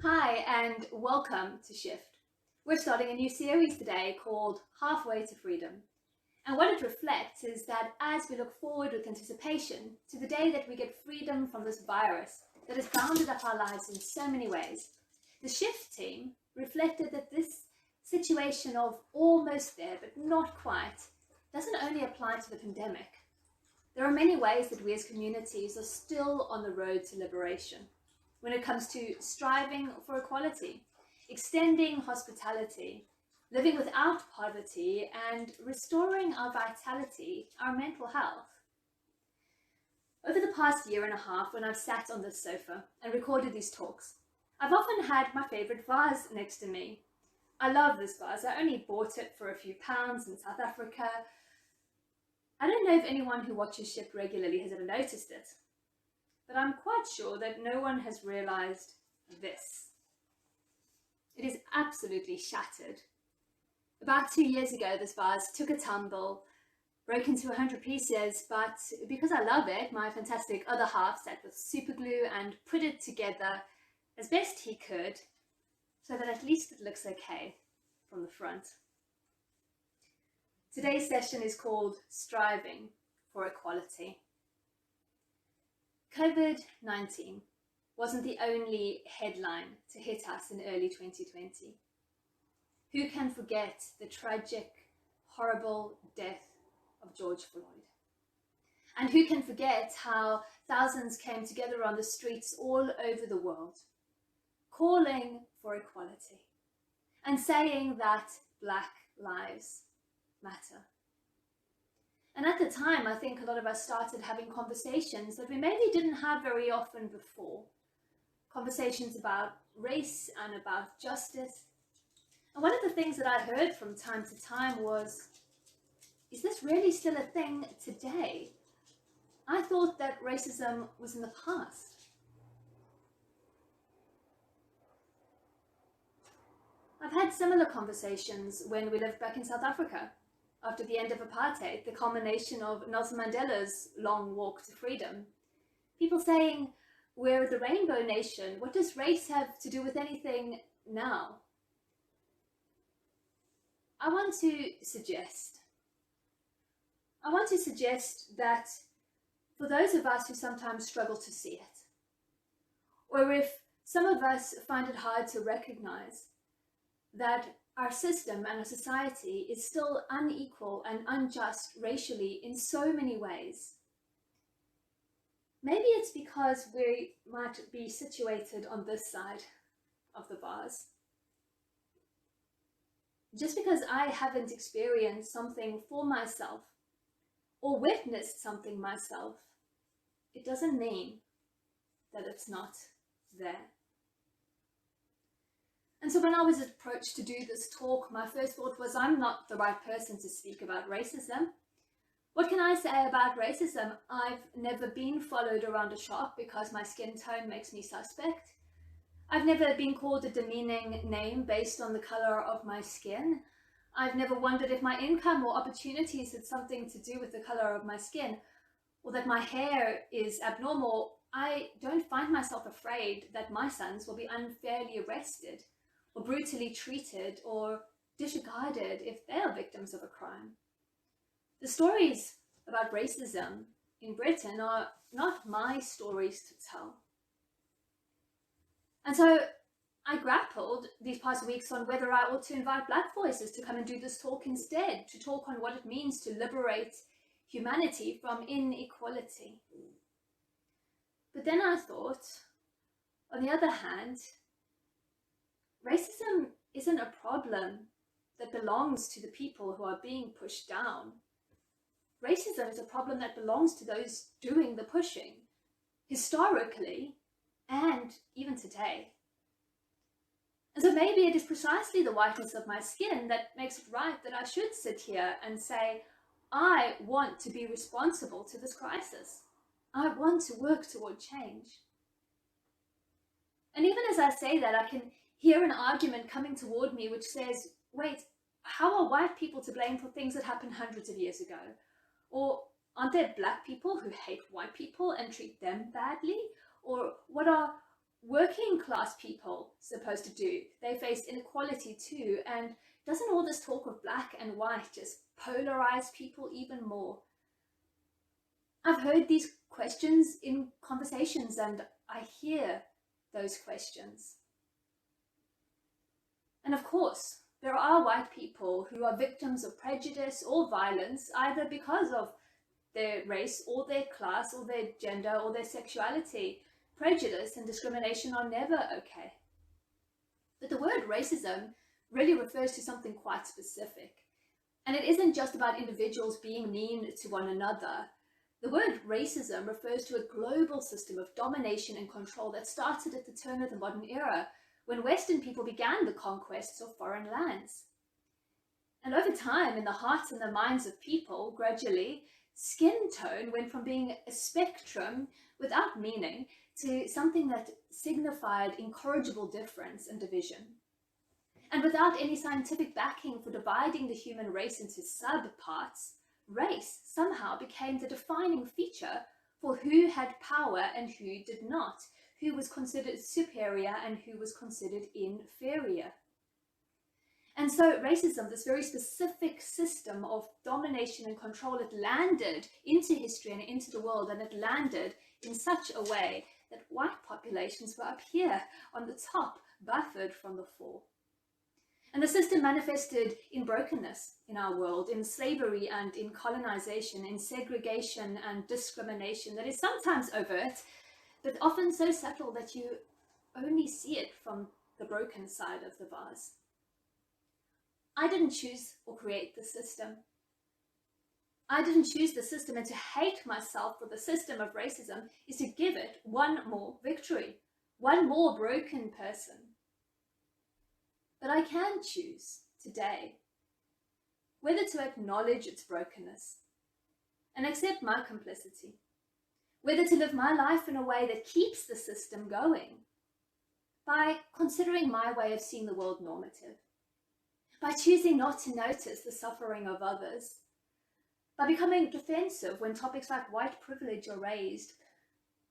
Hi and welcome to Shift. We're starting a new series today called Halfway to Freedom. And what it reflects is that as we look forward with anticipation to the day that we get freedom from this virus that has bounded up our lives in so many ways, the Shift team reflected that this situation of almost there but not quite doesn't only apply to the pandemic. There are many ways that we as communities are still on the road to liberation when it comes to striving for equality, extending hospitality, living without poverty, and restoring our vitality, our mental health. Over the past year and a half, when I've sat on this sofa and recorded these talks, I've often had my favourite vase next to me. I love this vase. I only bought it for a few pounds in South Africa. I don't know if anyone who watches Shift regularly has ever noticed it, but I'm quite sure that no one has realized this. It is absolutely shattered. About 2 years ago, this vase took a tumble, broke into 100 pieces, but because I love it, my fantastic other half sat with super glue and put it together as best he could, so that at least it looks okay from the front. Today's session is called Striving for Equality. COVID-19 wasn't the only headline to hit us in early 2020. Who can forget the tragic, horrible death of George Floyd? And who can forget how thousands came together on the streets all over the world, calling for equality and saying that Black lives matter? And at the time, I think a lot of us started having conversations that we maybe didn't have very often before. Conversations about race and about justice. And one of the things that I heard from time to time was, is this really still a thing today? I thought that racism was in the past. I've had similar conversations when we lived back in South Africa. After the end of apartheid, the culmination of Nelson Mandela's long walk to freedom. People saying, we're the rainbow nation, what does race have to do with anything now? I want to suggest that for those of us who sometimes struggle to see it, or if some of us find it hard to recognize that our system and our society is still unequal and unjust racially in so many ways. Maybe it's because we might be situated on this side of the vase. Just because I haven't experienced something for myself or witnessed something myself, it doesn't mean that it's not there. And so when I was approached to do this talk, my first thought was, I'm not the right person to speak about racism. What can I say about racism? I've never been followed around a shop because my skin tone makes me suspect. I've never been called a demeaning name based on the color of my skin. I've never wondered if my income or opportunities had something to do with the color of my skin, or that my hair is abnormal. I don't find myself afraid that my sons will be unfairly arrested or brutally treated or disregarded if they are victims of a crime. The stories about racism in Britain are not my stories to tell. And so I grappled these past weeks on whether I ought to invite Black voices to come and do this talk instead, to talk on what it means to liberate humanity from inequality. But then I thought, on the other hand, racism isn't a problem that belongs to the people who are being pushed down. Racism is a problem that belongs to those doing the pushing, historically and even today. And so maybe it is precisely the whiteness of my skin that makes it right that I should sit here and say, I want to be responsible to this crisis. I want to work toward change. And even as I say that, I can hear an argument coming toward me which says, wait, how are white people to blame for things that happened hundreds of years ago? Or aren't there Black people who hate white people and treat them badly? Or what are working class people supposed to do? They face inequality too, and doesn't all this talk of black and white just polarize people even more? I've heard these questions in conversations and I hear those questions. And of course, there are white people who are victims of prejudice or violence, either because of their race or their class or their gender or their sexuality. Prejudice and discrimination are never okay. But the word racism really refers to something quite specific. And it isn't just about individuals being mean to one another. The word racism refers to a global system of domination and control that started at the turn of the modern era, when Western people began the conquests of foreign lands. And over time, in the hearts and the minds of people, gradually, skin tone went from being a spectrum without meaning to something that signified incorrigible difference and division. And without any scientific backing for dividing the human race into subparts, race somehow became the defining feature for who had power and who did not, who was considered superior and who was considered inferior. And so racism, this very specific system of domination and control, it landed into history and into the world, and it landed in such a way that white populations were up here on the top, buffered from the fall. And the system manifested in brokenness in our world, in slavery and in colonization, in segregation and discrimination that is sometimes overt, but often so subtle that you only see it from the broken side of the vase. I didn't choose or create the system. I didn't choose the system, and to hate myself for the system of racism is to give it one more victory, one more broken person. But I can choose today whether to acknowledge its brokenness and accept my complicity, whether to live my life in a way that keeps the system going, by considering my way of seeing the world normative, by choosing not to notice the suffering of others, by becoming defensive when topics like white privilege are raised.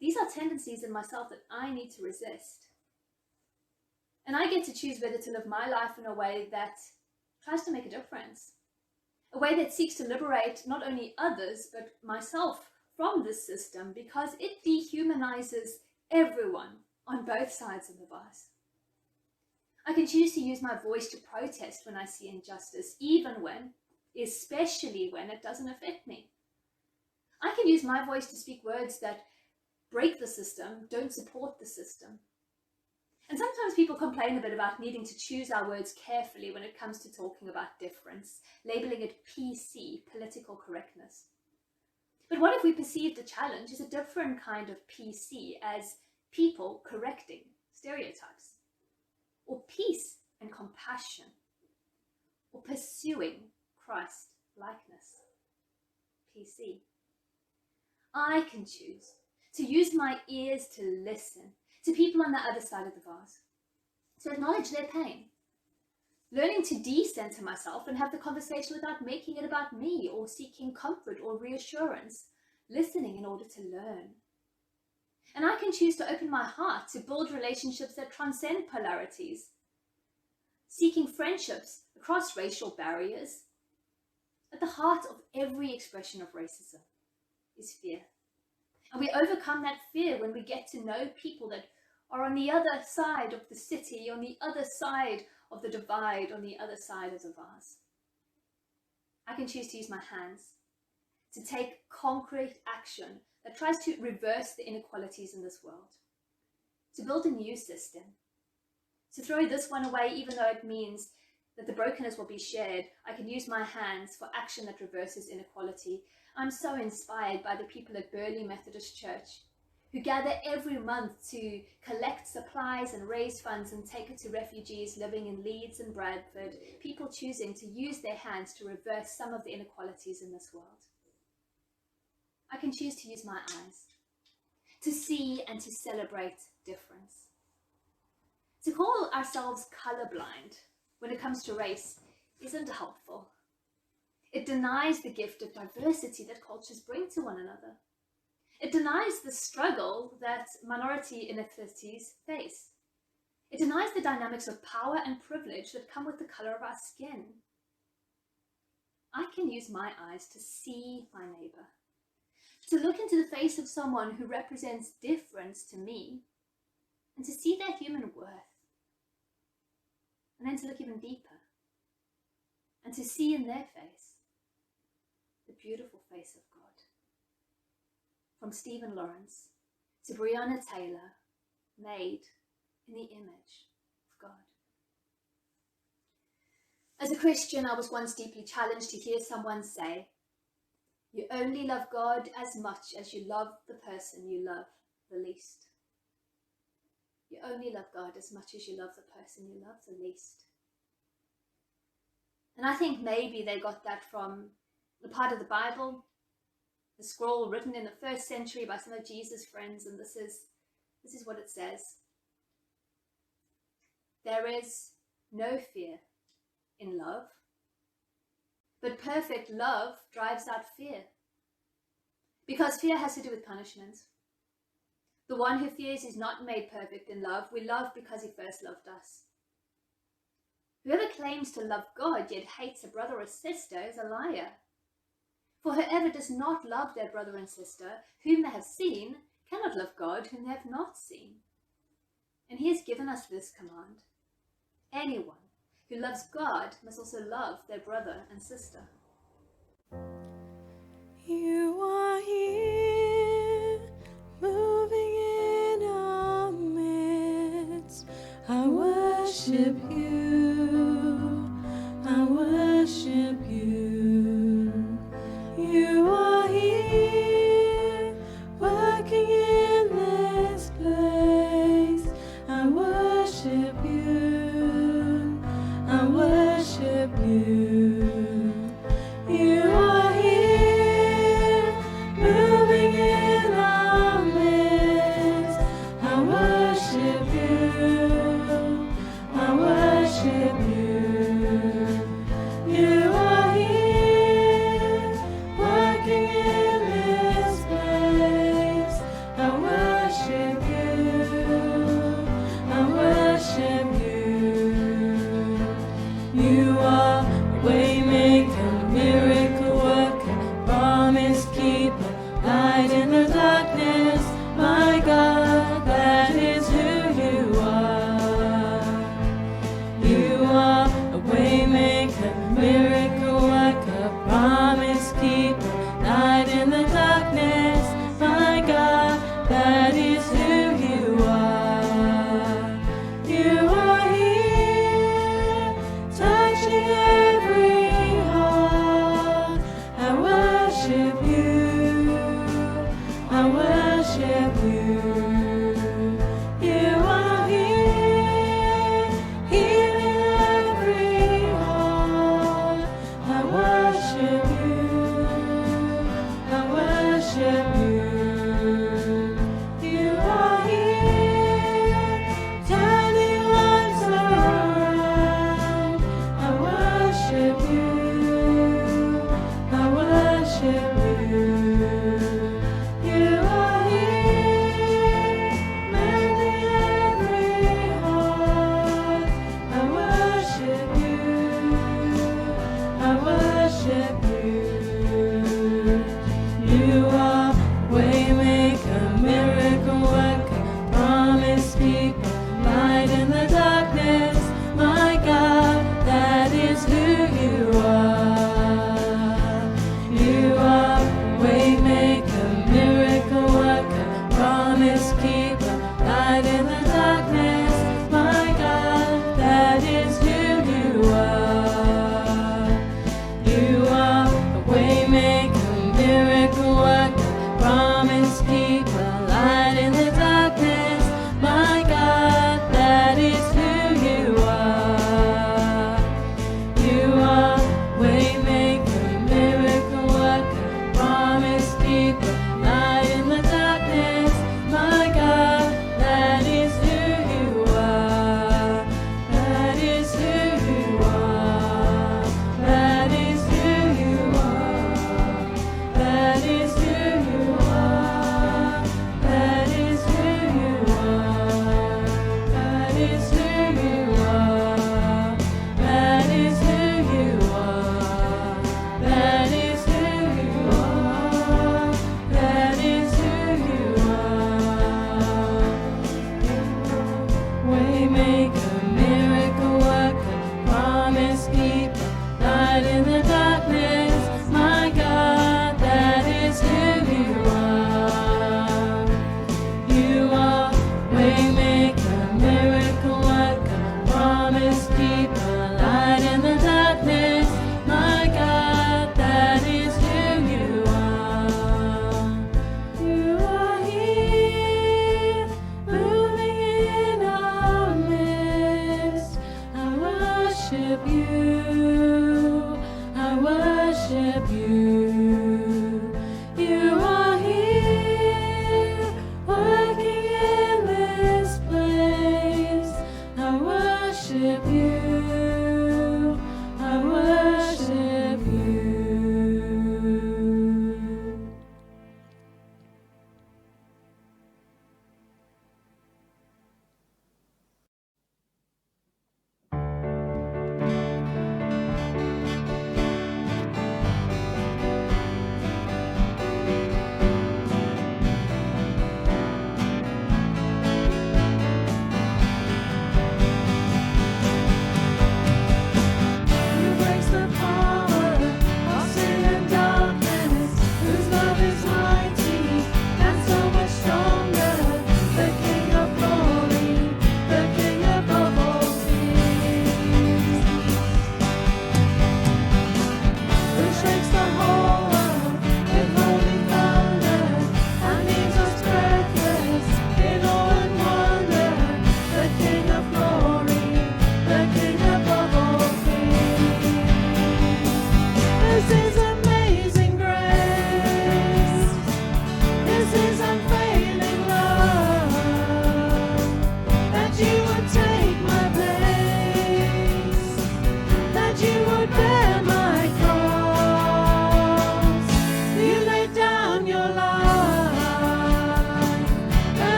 These are tendencies in myself that I need to resist. And I get to choose whether to live my life in a way that tries to make a difference, a way that seeks to liberate not only others, but myself from this system, because it dehumanizes everyone on both sides of the vase. I can choose to use my voice to protest when I see injustice, especially when it doesn't affect me. I can use my voice to speak words that break the system, don't support the system. And sometimes people complain a bit about needing to choose our words carefully when it comes to talking about difference, labeling it PC, political correctness. But what if we perceive the challenge as a different kind of PC, as people correcting stereotypes, or peace and compassion, or pursuing Christ-likeness, PC? I can choose to use my ears to listen to people on the other side of the vase, to acknowledge their pain, learning to de-center myself and have the conversation without making it about me or seeking comfort or reassurance, listening in order to learn. And I can choose to open my heart to build relationships that transcend polarities, seeking friendships across racial barriers. At the heart of every expression of racism is fear. And we overcome that fear when we get to know people that are on the other side of the city, on the other side of the divide, on the other side of the vase. I can choose to use my hands to take concrete action that tries to reverse the inequalities in this world, to build a new system, to throw this one away even though it means that the brokenness will be shared. I can use my hands for action that reverses inequality. I'm so inspired by the people at Burley Methodist Church who gather every month to collect supplies and raise funds and take it to refugees living in Leeds and Bradford, people choosing to use their hands to reverse some of the inequalities in this world. I can choose to use my eyes to see and to celebrate difference. To call ourselves colorblind when it comes to race isn't helpful. It denies the gift of diversity that cultures bring to one another. It denies the struggle that minority ethnicities face. It denies the dynamics of power and privilege that come with the color of our skin. I can use my eyes to see my neighbor, to look into the face of someone who represents difference to me, and to see their human worth. And then to look even deeper, and to see in their face the beautiful face of God. From Stephen Lawrence to Breonna Taylor, made in the image of God. As a Christian, I was once deeply challenged to hear someone say, "You only love God as much as you love the person you love the least." You only love God as much as you love the person you love the least. And I think maybe they got that from the part of the Bible, the scroll written in the 1st century by some of Jesus' friends, and this is what it says. There is no fear in love, but perfect love drives out fear. Because fear has to do with punishment. The one who fears is not made perfect in love. We love because he first loved us. Whoever claims to love God yet hates a brother or sister is a liar. For whoever does not love their brother and sister, whom they have seen, cannot love God, whom they have not seen. And he has given us this command: anyone who loves God must also love their brother and sister. You are here, moving in our midst. I worship you, I worship you. You are here, working in this place. I worship you, I worship you.